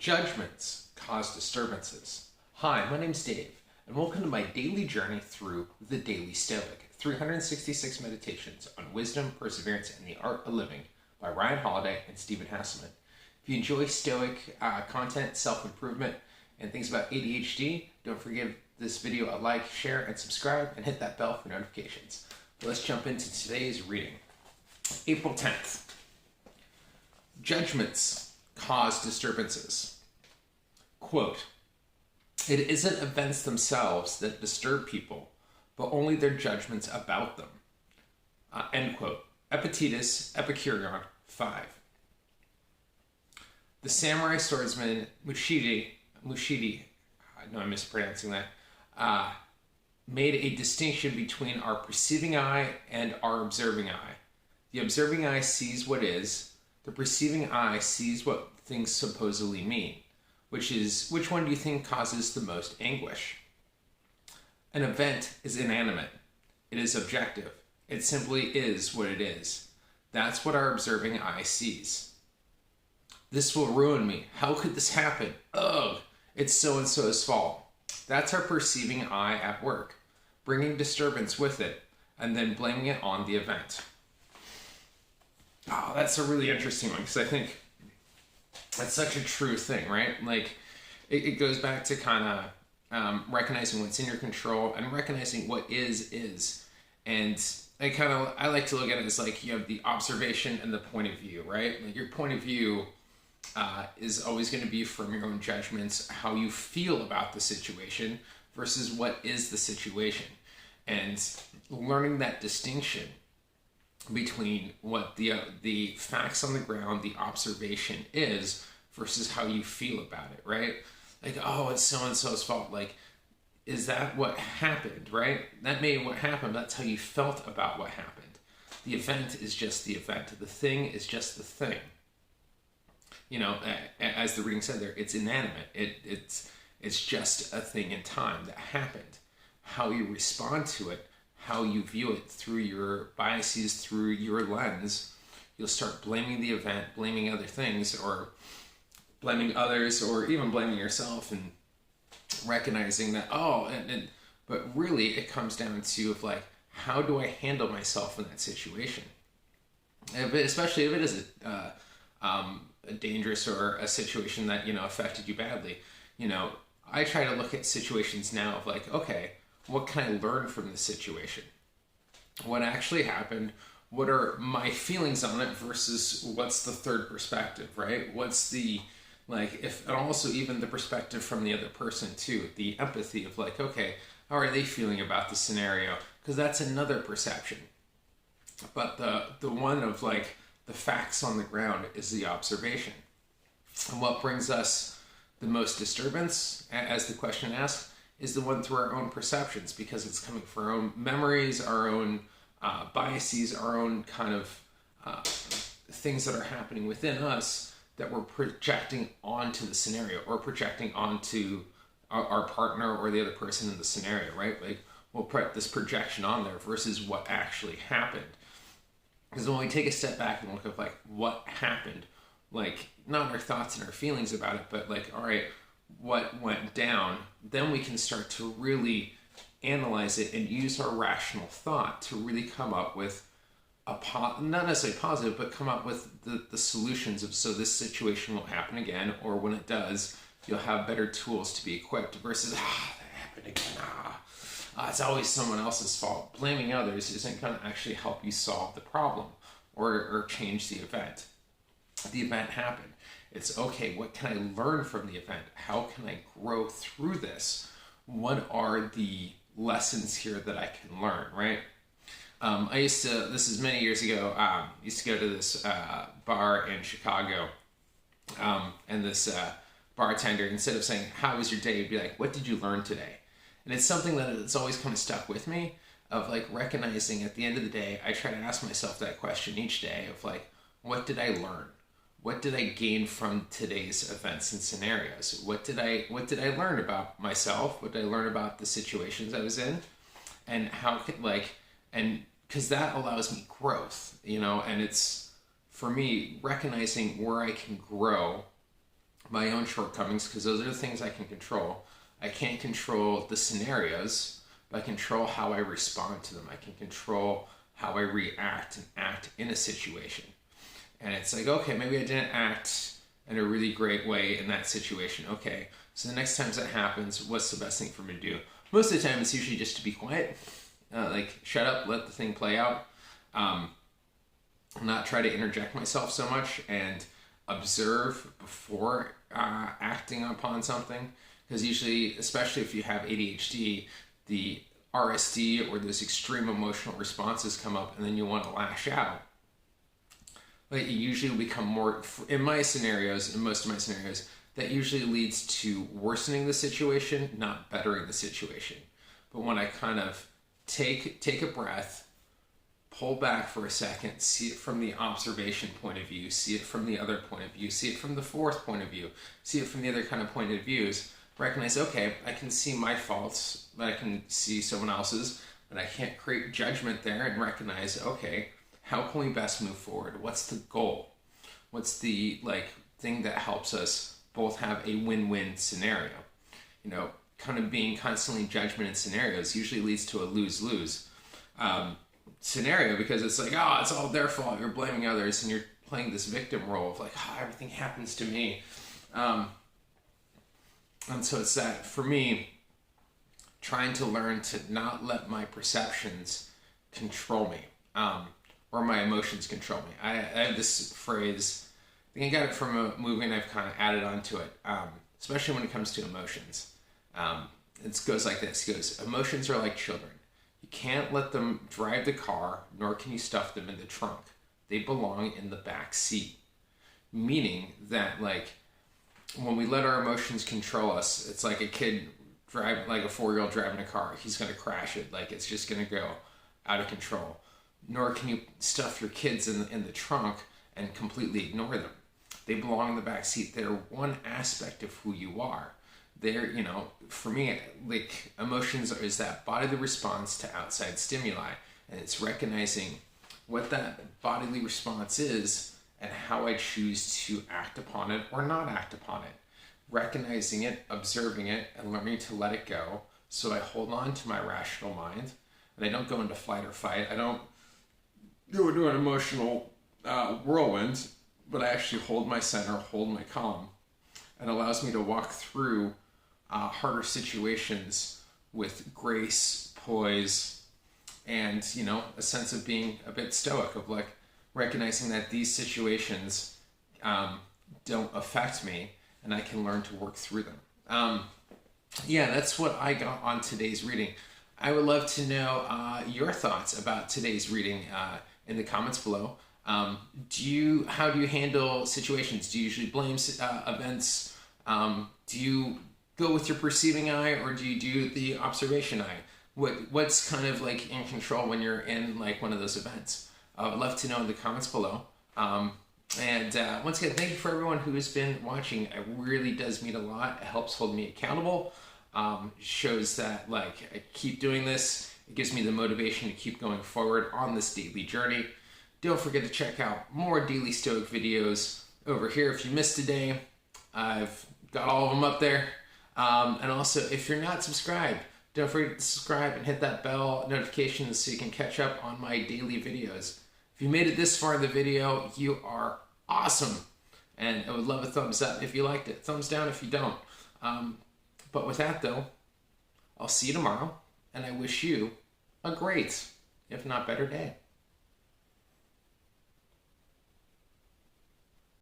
Judgments cause disturbances. Hi, my name's Dave, and welcome to my daily journey through the Daily Stoic, 366 meditations on wisdom, perseverance, and the art of living by Ryan Holiday and Stephen Hasselman. If you enjoy Stoic content, self-improvement, and things about ADHD, don't forget this video a like, share, and subscribe, and hit that bell for notifications. But let's jump into today's reading. April 10th. Judgments cause disturbances. Quote, "It isn't events themselves that disturb people, but only their judgments about them." End quote. EPICTETUS, Epicurion 5. The samurai swordsman Musashi, I know I'm mispronouncing that, made a distinction between our perceiving eye and our observing eye. The observing eye sees what is, the perceiving eye sees what things supposedly mean. Which one do you think causes the most anguish? An event is inanimate. It is objective. It simply is what it is. That's what our observing eye sees. This will ruin me. How could this happen? Ugh, it's so-and-so's fault. That's our perceiving eye at work, bringing disturbance with it, and then blaming it on the event. Oh, that's a really interesting one, because I think that's such a true thing, right? Like, it goes back to kind of recognizing what's in your control and recognizing what is. And I like to look at it as like you have the observation and the point of view, right? Like your point of view is always going to be from your own judgments, how you feel about the situation versus what is the situation. And learning that distinction between what the facts on the ground, the observation is, versus how you feel about it, right? Like, oh, it's so-and-so's fault. Like, is that what happened, right? That may be what happened. That's how you felt about what happened. The event is just the event. The thing is just the thing. You know, as the reading said there, it's inanimate. It's just a thing in time that happened. How you respond to it, how you view it through your biases, through your lens, you'll start blaming the event, blaming other things, or blaming others, or even blaming yourself, and recognizing that, but really it comes down to of like, how do I handle myself in that situation? Especially if it is a dangerous or a situation that, affected you badly. I try to look at situations now of like, okay, what can I learn from this situation? What actually happened? What are my feelings on it versus what's the third perspective, right? What's the, and also even the perspective from the other person too, the empathy of like, okay, how are they feeling about the scenario? Because that's another perception. But the one of like the facts on the ground is the observation. And what brings us the most disturbance, as the question asks, is the one through our own perceptions, because it's coming from our own memories, our own biases, our own kind of things that are happening within us that we're projecting onto the scenario, or projecting onto our partner or the other person in the scenario, right? Like, we'll put this projection on there versus what actually happened. Because when we take a step back and look at like what happened, like not our thoughts and our feelings about it, but like, all right, what went down, then we can start to really analyze it and use our rational thought to really come up with not necessarily positive, but come up with the solutions of, so this situation won't happen again, or when it does, you'll have better tools to be equipped versus, that happened again, it's always someone else's fault. Blaming others isn't going to actually help you solve the problem or change the event. The event happened. It's okay, what can I learn from the event? How can I grow through this? What are the lessons here that I can learn, right? This is many years ago, used to go to this bar in Chicago, and this bartender, instead of saying, "How was your day?" he'd be like, "What did you learn today?" And it's something that it's always kind of stuck with me, of like recognizing at the end of the day, I try to ask myself that question each day of like, what did I learn? What did I gain from today's events and scenarios? What did I learn about myself? What did I learn about the situations I was in? And how could because that allows me growth, and it's, for me, recognizing where I can grow my own shortcomings, because those are the things I can control. I can't control the scenarios, but I control how I respond to them. I can control how I react and act in a situation. And it's like, okay, maybe I didn't act in a really great way in that situation. Okay, so the next time that happens, what's the best thing for me to do? Most of the time, it's usually just to be quiet. Like, shut up, let the thing play out. Not try to interject myself so much, and observe before acting upon something. Because usually, especially if you have ADHD, the RSD or those extreme emotional responses come up, and then you want to lash out. Like, it usually will become more, in my scenarios, in most of my scenarios, that usually leads to worsening the situation, not bettering the situation. But when I kind of take a breath, pull back for a second, see it from the observation point of view, see it from the other point of view, see it from the fourth point of view, see it from the other kind of point of views, recognize, okay, I can see my faults, but I can see someone else's, but I can't create judgment there, and recognize, okay, how can we best move forward? What's the goal? What's the thing that helps us both have a win-win scenario? You know, kind of being constantly in judgment in scenarios usually leads to a lose-lose scenario, because it's like, oh, it's all their fault. You're blaming others, and you're playing this victim role of like, oh, everything happens to me. And so it's that, for me, trying to learn to not let my perceptions control me, or my emotions control me. I have this phrase, I think I got it from a movie, and I've kind of added onto it, especially when it comes to emotions. It goes like this. It goes, emotions are like children. You can't let them drive the car, nor can you stuff them in the trunk. They belong in the back seat. Meaning that, like, when we let our emotions control us, it's like a kid drive, like a 4-year-old driving a car. He's going to crash it. Like, it's just going to go out of control. Nor can you stuff your kids in the trunk and completely ignore them. They belong in the back seat. They're one aspect of who you are. They're, you know, for me, like, emotions is that bodily response to outside stimuli. And it's recognizing what that bodily response is, and how I choose to act upon it or not act upon it. Recognizing it, observing it, and learning to let it go, so I hold on to my rational mind, and I don't go into fight or fight. I don't go into an emotional whirlwind, but I actually hold my center, hold my calm, and allows me to walk through harder situations with grace, poise, and, you know, a sense of being a bit stoic, of like, recognizing that these situations don't affect me, and I can learn to work through them. Yeah, that's what I got on today's reading. I would love to know your thoughts about today's reading in the comments below. How do you handle situations? Do you usually blame events? Do you go with your perceiving eye, or do you do the observation eye? What's kind of like in control when you're in like one of those events? I'd love to know in the comments below. And once again, thank you for everyone who has been watching. It really does mean a lot. It helps hold me accountable. Shows that, like, I keep doing this. It gives me the motivation to keep going forward on this daily journey. Don't forget to check out more daily Stoic videos over here. If you missed a day, I've got all of them up there. And also, if you're not subscribed, don't forget to subscribe and hit that bell notification so you can catch up on my daily videos. If you made it this far in the video, you are awesome. And I would love a thumbs up if you liked it. Thumbs down if you don't. But with that, though, I'll see you tomorrow, and I wish you a great, if not better, day.